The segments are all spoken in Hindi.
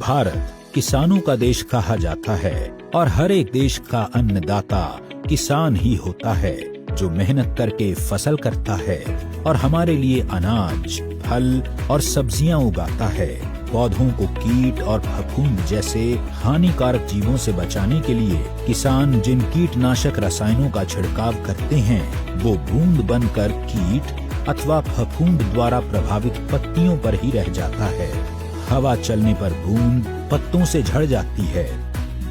भारत किसानों का देश कहा जाता है और हर एक देश का अन्नदाता किसान ही होता है, जो मेहनत करके फसल करता है और हमारे लिए अनाज, फल और सब्जियां उगाता है। पौधों को कीट और फफूंद जैसे हानिकारक जीवों से बचाने के लिए किसान जिन कीटनाशक रसायनों का छिड़काव करते हैं, वो बूंद बनकर कीट अथवा फफूंद द्वारा प्रभावित पत्तियों पर ही रह जाता है। हवा चलने पर बूंद पत्तों से झड़ जाती है,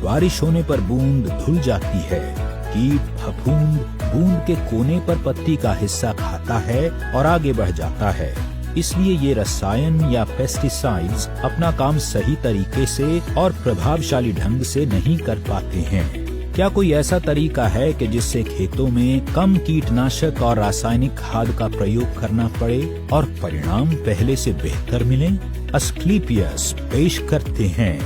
बारिश होने पर बूंद धुल जाती है। कीट फफूंद बूंद के कोने पर पत्ती का हिस्सा खाता है और आगे बढ़ जाता है। इसलिए ये रसायन या पेस्टिसाइड्स अपना काम सही तरीके से और प्रभावशाली ढंग से नहीं कर पाते हैं। क्या कोई ऐसा तरीका है कि जिससे खेतों में कम कीटनाशक और रासायनिक खाद का प्रयोग करना पड़े और परिणाम पहले से बेहतर मिले? अस्क्लेपियस पेश करते हैं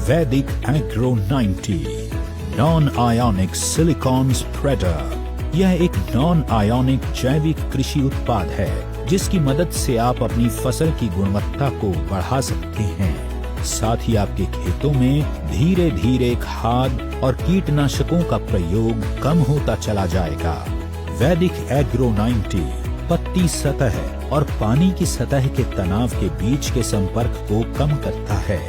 वैदिक agro 90 non ionic silicon spreader. यह एक नॉन आयोनिक जैविक कृषि उत्पाद है जिसकी मदद से आप अपनी फसल की गुणवत्ता को बढ़ा सकते हैं। साथ ही आपके खेतों में धीरे धीरे खाद और कीटनाशकों का प्रयोग कम होता चला जाएगा। वैदिक एग्रो 90 पत्ती सतह और पानी की सतह के तनाव के बीच के संपर्क को कम करता है।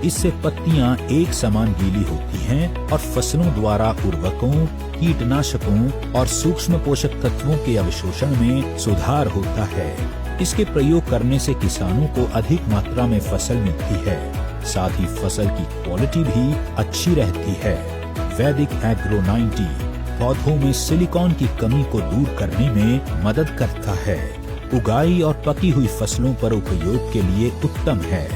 इससे पत्तियां एक समान गीली होती हैं और फसलों द्वारा उर्वरकों, कीटनाशकों और सूक्ष्म पोषक तत्वों के अवशोषण में सुधार होता है। इसके प्रयोग करने से किसानों को अधिक मात्रा में फसल मिलती है, साथ ही फसल की क्वालिटी भी अच्छी रहती है। वैदिक एग्रो 90 पौधों में सिलिकॉन की कमी को दूर करने में मदद करता है। उगाई और पकी हुई फसलों पर उपयोग के लिए उत्तम है।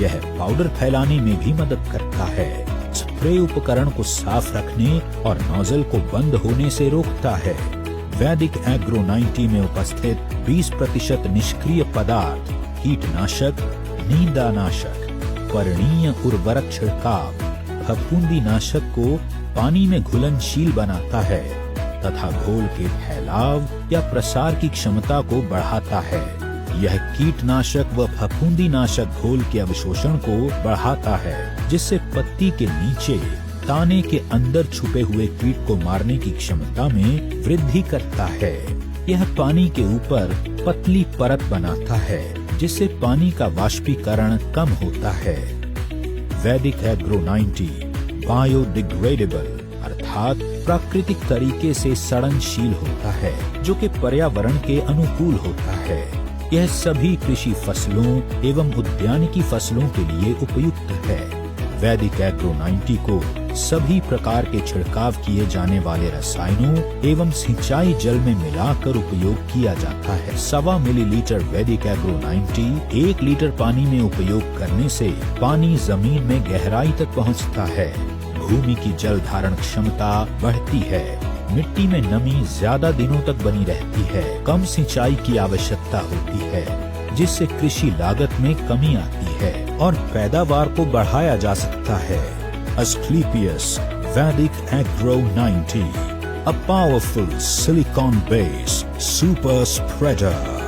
यह पाउडर फैलाने में भी मदद करता है। स्प्रे उपकरण को साफ रखने और नोजल को बंद होने से रोकता है। वैदिक एग्रो 90 में उपस्थित 20% निष्क्रिय पदार्थ कीटनाशक, नींदानाशक, पर्णीय उर्वरक छिड़काव, फफूंदी नाशक को पानी में घुलनशील बनाता है तथा घोल के फैलाव या प्रसार की क्षमता को बढ़ाता है। यह कीटनाशक व फफूंदी नाशक घोल के अवशोषण को बढ़ाता है, जिससे पत्ती के नीचे ताने के अंदर छुपे हुए कीट को मारने की क्षमता में वृद्धि करता है। यह पानी के ऊपर पतली परत बनाता है, जिससे पानी का वाष्पीकरण कम होता है। वैदिक एग्रो 90 बायोडिग्रेडेबल अर्थात प्राकृतिक तरीके से सड़नशील होता है, जो कि पर्यावरण के अनुकूल होता है। यह सभी कृषि फसलों एवं उद्यानिकी फसलों के लिए उपयुक्त है। वैदिक एग्रो 90 को सभी प्रकार के छिड़काव किए जाने वाले रसायनों एवं सिंचाई जल में मिलाकर उपयोग किया जाता है। 1.25 मिलीलीटर वैदिक एग्रो 90 1 लीटर पानी में उपयोग करने से पानी जमीन में गहराई तक पहुंचता है। भूमि की जल धारण क्षमता बढ़ती है। मिट्टी में नमी ज्यादा दिनों तक बनी रहती है। कम सिंचाई की आवश्यकता होती है, जिससे कृषि लागत में कमी आती है और पैदावार को बढ़ाया जा सकता है। Asclepius Vedic Agro 90, a powerful silicon-based super spreader.